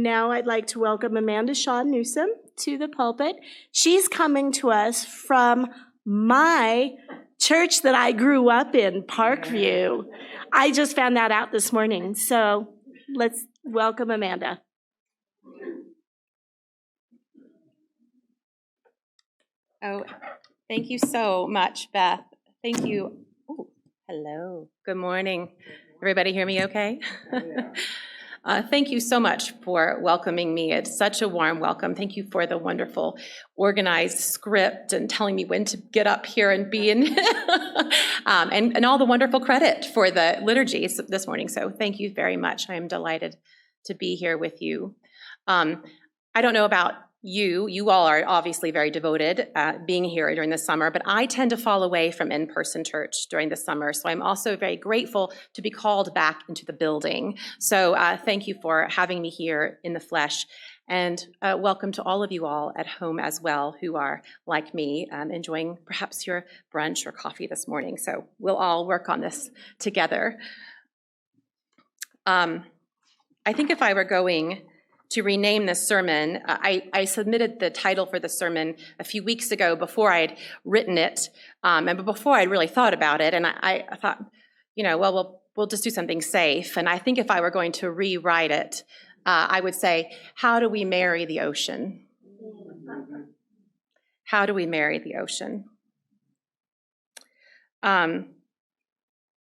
And now I'd like to welcome Amanda Shaw Newsome to the pulpit. She's coming to us from my church that I grew up in, Parkview. I just found that out this morning. So let's welcome Amanda. Oh, thank you so much, Beth. Thank you. Oh, hello. Good morning. Everybody hear me okay? Thank you so much for welcoming me. It's such a warm welcome. Thank you for the wonderful organized script and telling me when to get up here and be in, and all the wonderful credit for the liturgy this morning. So thank you very much. I am delighted to be here with you. I don't know about you all are obviously very devoted being here during the summer, but I tend to fall away from in-person church during the summer. So I'm also very grateful to be called back into the building. So thank you for having me here in the flesh. And welcome to all of you all at home as well who are, like me, enjoying perhaps your brunch or coffee this morning. So we'll all work on this together. I think if I were going to rename this sermon, I submitted the title for the sermon a few weeks ago before I had written it, and before I'd really thought about it. And I thought, well, we'll just do something safe. And I think if I were going to rewrite it, I would say, how do we marry the ocean? How do we marry the ocean?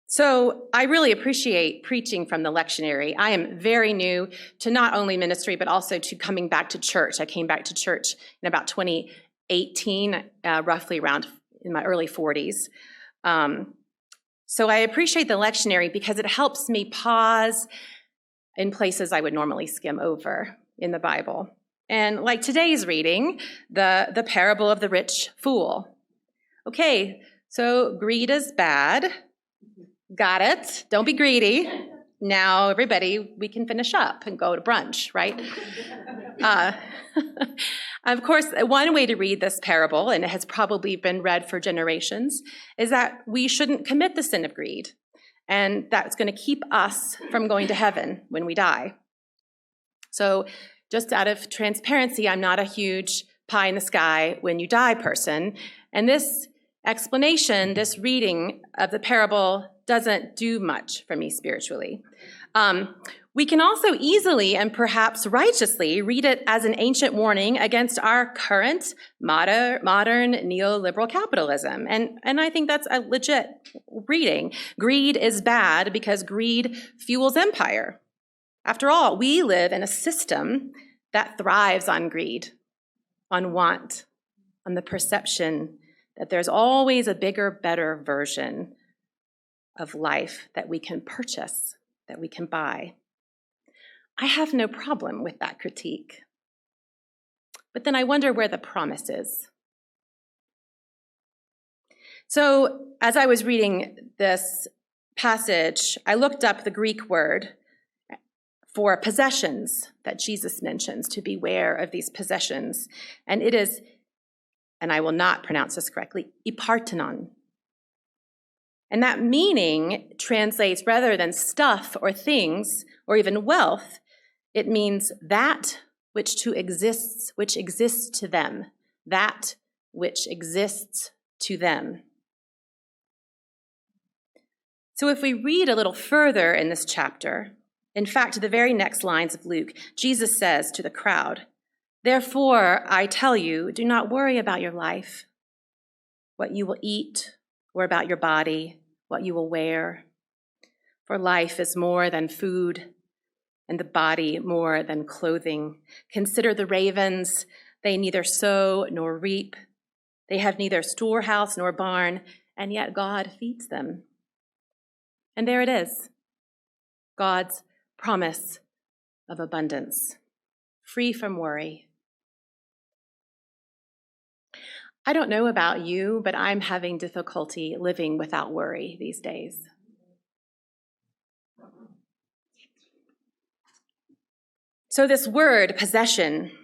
So I really appreciate preaching from the lectionary. I am very new to not only ministry, but also to coming back to church. I came back to church in about 2018, roughly around in my early 40s. So I appreciate the lectionary because it helps me pause in places I would normally skim over in the Bible. And like today's reading, the parable of the rich fool. Okay, so greed is bad. Got it. Don't be greedy. Now, everybody, we can finish up and go to brunch, right? Of course, one way to read this parable, and it has probably been read for generations, is that we shouldn't commit the sin of greed. And that's going to keep us from going to heaven when we die. So just out of transparency, I'm not a huge pie in the sky when you die person. And this explanation, this reading of the parable doesn't do much for me spiritually. We can also easily and perhaps righteously read it as an ancient warning against our current modern neoliberal capitalism. And I think that's a legit reading. Greed is bad because greed fuels empire. After all, we live in a system that thrives on greed, on want, on the perception that there's always a bigger, better version of life that we can purchase, that we can buy. I have no problem with that critique. But then I wonder where the promise is. So as I was reading this passage, I looked up the Greek word for possessions that Jesus mentions, to beware of these possessions. And it is, and I will not pronounce this correctly, ipartenon. And that meaning translates rather than stuff or things or even wealth, it means that which exists to them, that which exists to them. So if we read a little further in this chapter, in fact, the very next lines of Luke, Jesus says to the crowd, "Therefore, I tell you, do not worry about your life, what you will eat, or about your body, what you will wear. For life is more than food, and the body more than clothing. Consider the ravens, they neither sow nor reap. They have neither storehouse nor barn, and yet God feeds them." And there it is, God's promise of abundance, free from worry. I don't know about you, but I'm having difficulty living without worry these days. So this word, possession,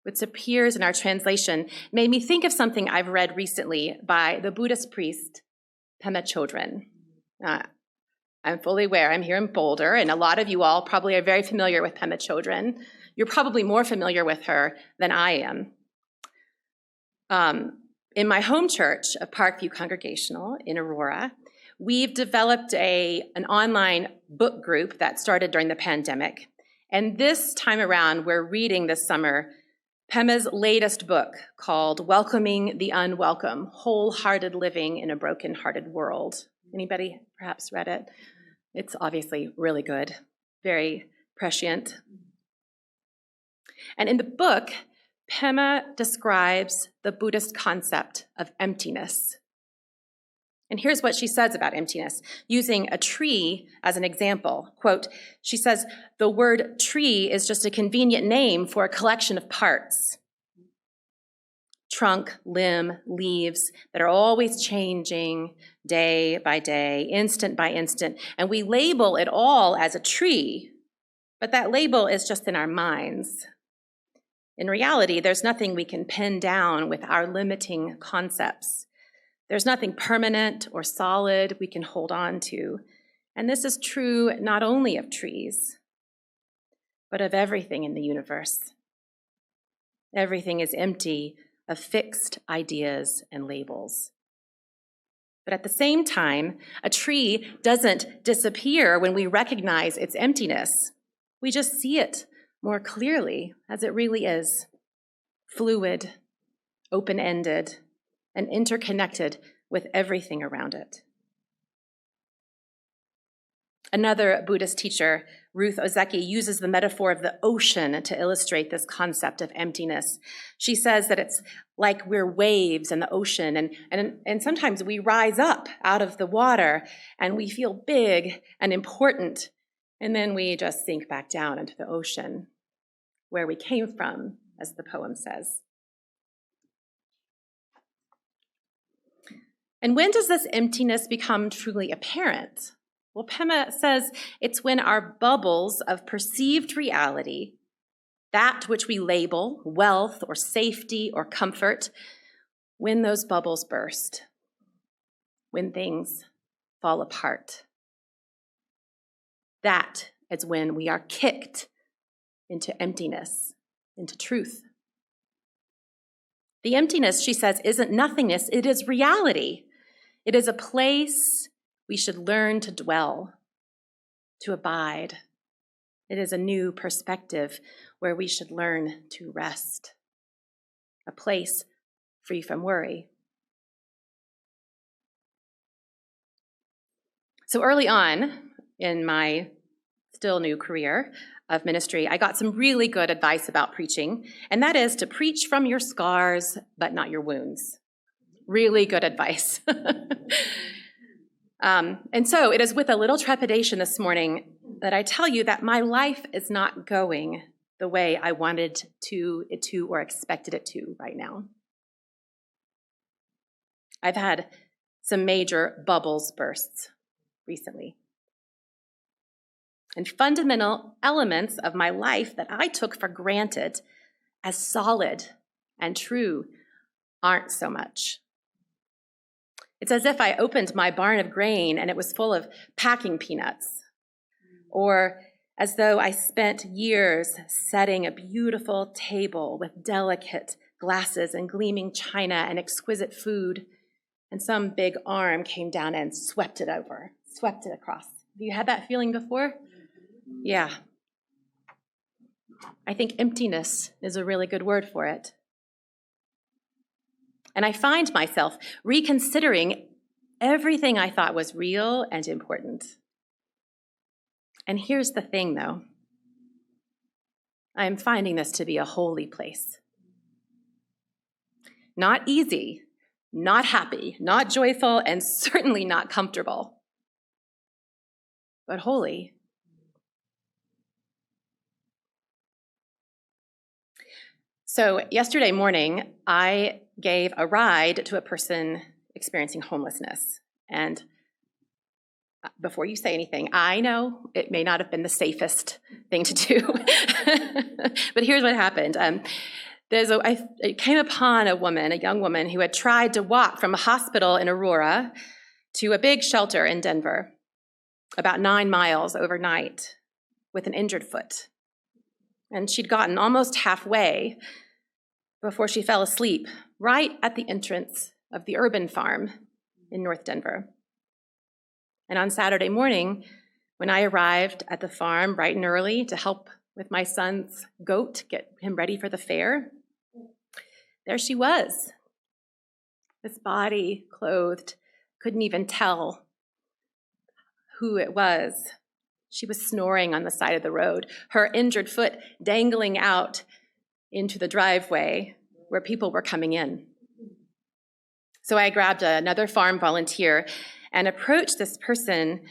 which appears in our translation, made me think of something I've read recently by the Buddhist priest Pema Chodron. I'm fully aware I'm here in Boulder, and a lot of you all probably are very familiar with Pema Chodron. You're probably more familiar with her than I am. In my home church of Parkview Congregational in Aurora, we've developed an online book group that started during the pandemic. And this time around, we're reading this summer Pema's latest book called Welcoming the Unwelcome, Wholehearted Living in a Broken-Hearted World. Anybody perhaps read it? It's obviously really good, very prescient. And in the book, Pema describes the Buddhist concept of emptiness. And here's what she says about emptiness, using a tree as an example. Quote, she says, the word tree is just a convenient name for a collection of parts. Trunk, limb, leaves that are always changing day by day, instant by instant. And we label it all as a tree, but that label is just in our minds. In reality, there's nothing we can pin down with our limiting concepts. There's nothing permanent or solid we can hold on to. And this is true not only of trees, but of everything in the universe. Everything is empty of fixed ideas and labels. But at the same time, a tree doesn't disappear when we recognize its emptiness. We just see it more clearly as it really is, fluid, open-ended, and interconnected with everything around it. Another Buddhist teacher, Ruth Ozeki, uses the metaphor of the ocean to illustrate this concept of emptiness. She says that it's like we're waves in the ocean, and sometimes we rise up out of the water and we feel big and important, and then we just sink back down into the ocean where we came from, as the poem says. And when does this emptiness become truly apparent? Well, Pema says it's when our bubbles of perceived reality, that which we label wealth or safety or comfort, when those bubbles burst, when things fall apart. That is when we are kicked into emptiness, into truth. The emptiness, she says, isn't nothingness, it is reality. It is a place we should learn to dwell, to abide. It is a new perspective where we should learn to rest, a place free from worry. So early on in my still new career of ministry, I got some really good advice about preaching, and that is to preach from your scars, but not your wounds. Really good advice. And so it is with a little trepidation this morning that I tell you that my life is not going the way I wanted it to or expected it to right now. I've had some major bubbles bursts recently. And fundamental elements of my life that I took for granted as solid and true aren't so much. It's as if I opened my barn of grain and it was full of packing peanuts, or as though I spent years setting a beautiful table with delicate glasses and gleaming china and exquisite food, and some big arm came down and swept it across. Have you had that feeling before? Yeah. I think emptiness is a really good word for it. And I find myself reconsidering everything I thought was real and important. And here's the thing, though. I'm finding this to be a holy place. Not easy, not happy, not joyful, and certainly not comfortable, but holy. So yesterday morning, I gave a ride to a person experiencing homelessness. And before you say anything, I know it may not have been the safest thing to do. But here's what happened. I came upon a young woman who had tried to walk from a hospital in Aurora to a big shelter in Denver, about 9 miles overnight, with an injured foot. And she'd gotten almost halfway before she fell asleep right at the entrance of the urban farm in North Denver. And on Saturday morning, when I arrived at the farm bright and early to help with my son's goat, get him ready for the fair, there she was. This body, clothed, couldn't even tell who it was. She was snoring on the side of the road, her injured foot dangling out into the driveway where people were coming in. So I grabbed another farm volunteer and approached this person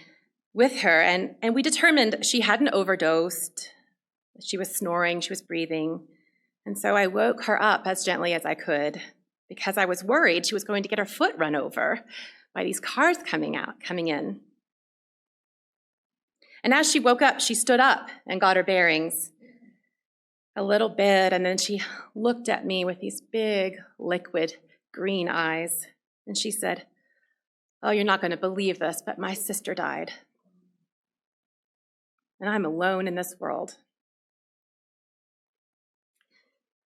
with her, and we determined she hadn't overdosed. She was snoring, she was breathing. And so I woke her up as gently as I could because I was worried she was going to get her foot run over by these cars coming in. And as she woke up, she stood up and got her bearings a little bit, and then she looked at me with these big, liquid, green eyes, and she said, "Oh, you're not going to believe this, but my sister died. And I'm alone in this world."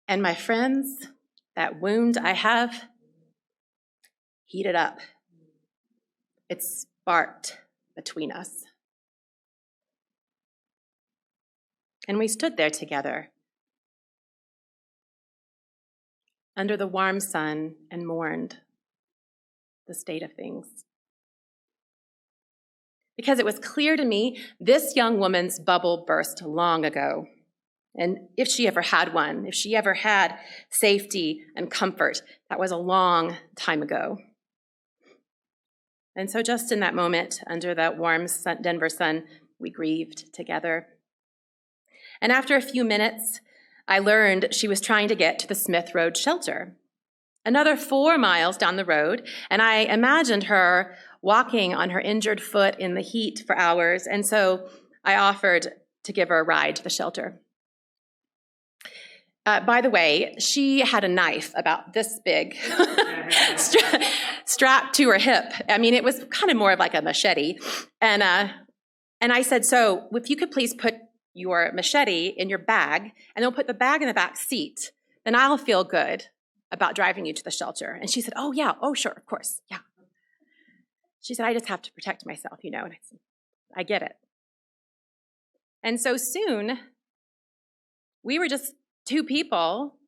And my friends, that wound I have heated up. It sparked between us. And we stood there together under the warm sun and mourned the state of things. Because it was clear to me this young woman's bubble burst long ago. And if she ever had one, if she ever had safety and comfort, that was a long time ago. And so just in that moment, under that warm Denver sun, we grieved together. And after a few minutes, I learned she was trying to get to the Smith Road shelter, another 4 miles down the road, and I imagined her walking on her injured foot in the heat for hours, and so I offered to give her a ride to the shelter. By the way, she had a knife about this big strapped to her hip. I mean, it was kind of more of like a machete. And I said, "So if you could please put your machete in your bag, and then put the bag in the back seat, then I'll feel good about driving you to the shelter." And she said, "Oh, yeah. Oh, sure. Of course. Yeah." She said, "I just have to protect myself, you know." And I said, "I get it." And so soon, we were just 2 people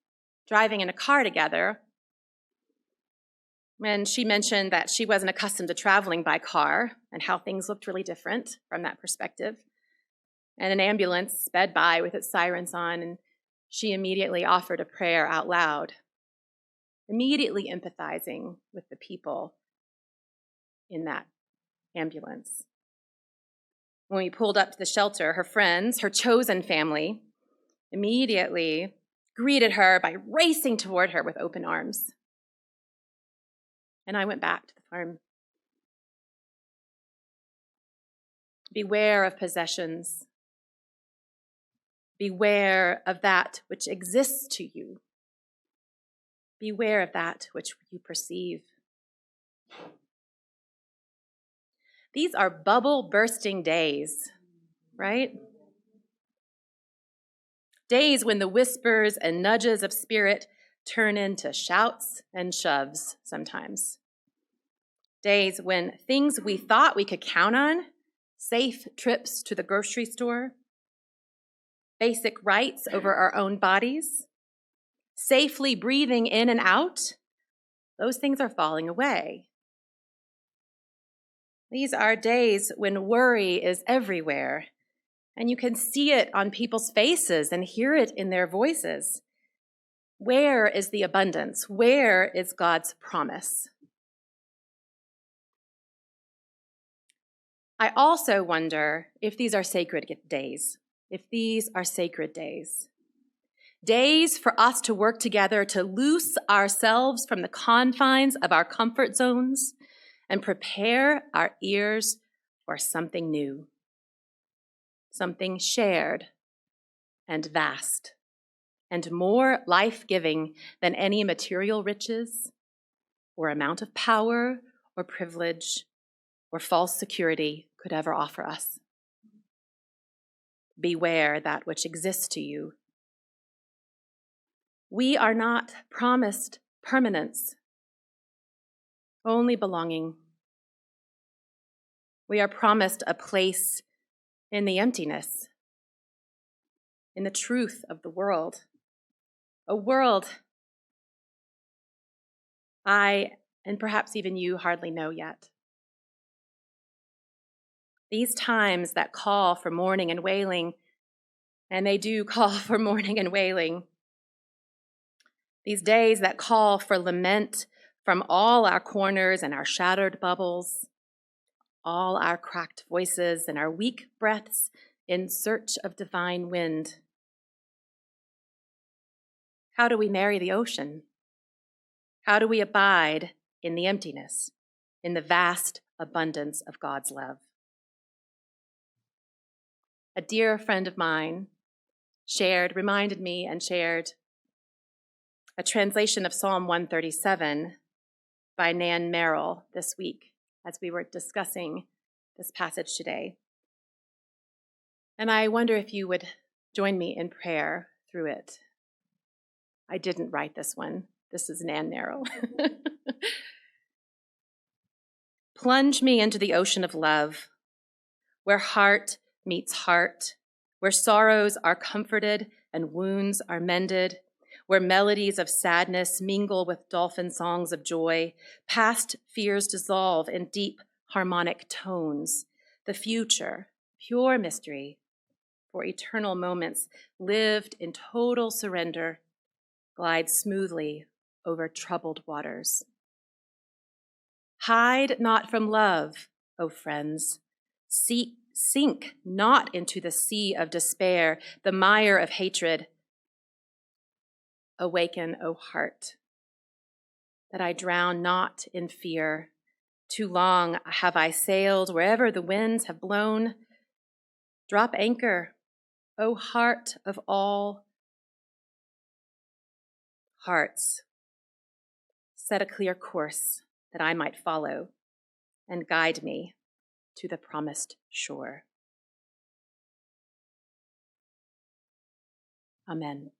driving in a car together. And she mentioned that she wasn't accustomed to traveling by car and how things looked really different from that perspective. And an ambulance sped by with its sirens on, and she immediately offered a prayer out loud, immediately empathizing with the people in that ambulance. When we pulled up to the shelter, her friends, her chosen family, immediately greeted her by racing toward her with open arms. And I went back to the farm. Beware of possessions. Beware of that which exists to you. Beware of that which you perceive. These are bubble-bursting days, right? Days when the whispers and nudges of spirit turn into shouts and shoves sometimes. Days when things we thought we could count on, safe trips to the grocery store, basic rights over our own bodies, safely breathing in and out, those things are falling away. These are days when worry is everywhere, and you can see it on people's faces and hear it in their voices. Where is the abundance? Where is God's promise? I also wonder if these are sacred days. If these are sacred days. Days for us to work together to loose ourselves from the confines of our comfort zones and prepare our ears for something new, something shared and vast, and more life-giving than any material riches or amount of power or privilege or false security could ever offer us. Beware that which exists to you We are not promised permanence, only belonging. We are promised a place in the emptiness, in the truth of the world, a world I, and perhaps even you, hardly know yet. These times that call for mourning and wailing, and they do call for mourning and wailing. These days that call for lament from all our corners and our shattered bubbles, all our cracked voices and our weak breaths in search of divine wind. How do we marry the ocean? How do we abide in the emptiness, in the vast abundance of God's love? A dear friend of mine reminded me and shared a translation of Psalm 137 by Nan Merrill this week as we were discussing this passage today. And I wonder if you would join me in prayer through it. I didn't write this one. This is Nan Merrill. Plunge me into the ocean of love, where heart meets heart, where sorrows are comforted and wounds are mended, where melodies of sadness mingle with dolphin songs of joy, past fears dissolve in deep harmonic tones, the future, pure mystery, for eternal moments lived in total surrender, glide smoothly over troubled waters. Hide not from love, O friends. Sink not into the sea of despair, the mire of hatred. Awaken, O heart, that I drown not in fear. Too long have I sailed wherever the winds have blown. Drop anchor, O heart of all hearts. Set a clear course that I might follow and guide me to the promised shore. Amen.